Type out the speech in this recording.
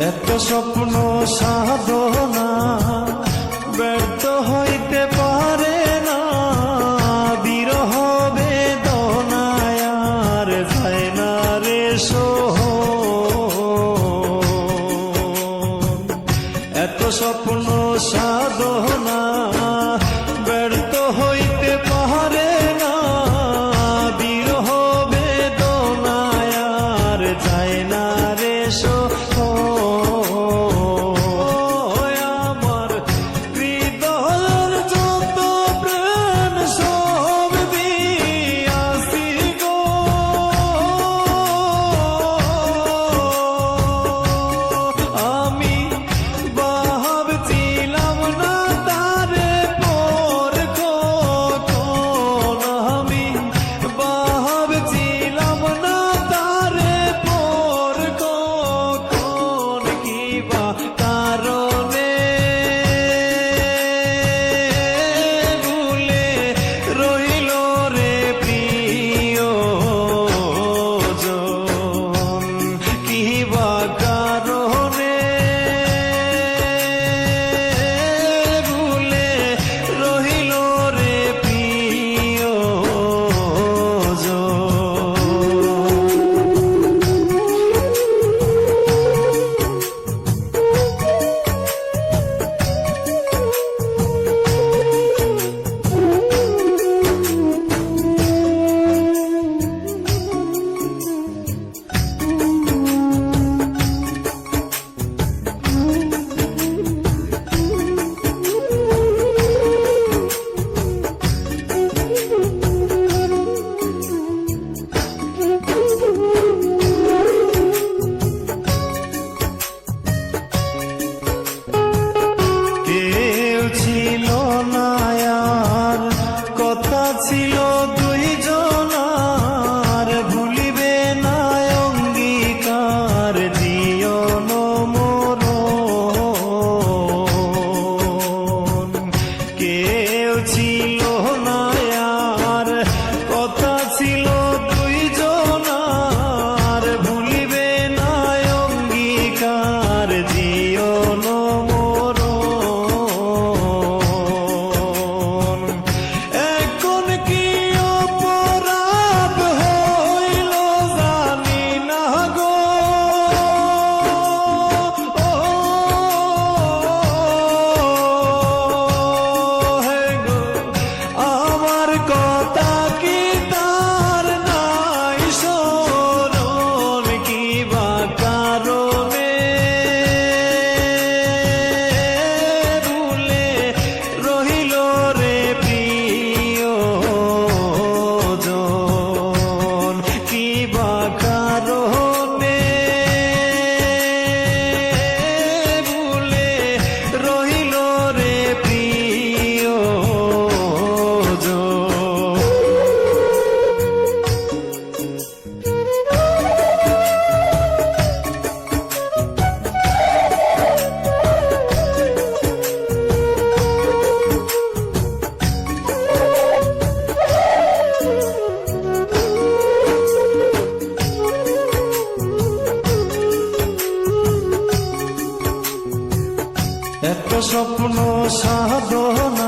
এত স্বপ্ন সাধনা ব্যর্থ হইতে পারে না, বিরহ বেদনায় আর যায় না রে সহন। এত স্বপ্ন সাধনা ব্যর্থ হইতে পারে না, বিরহ বেদনায় আর যায় না রে সহন। ছিল দুইজনার, ভুলিবে না অঙ্গীকার জীবন মরণ। কেউ ছিল না আর কথা ছিল দুইজনার, ভুলিবে না অঙ্গীকার জীবন এত স্বপ্ন সাধনা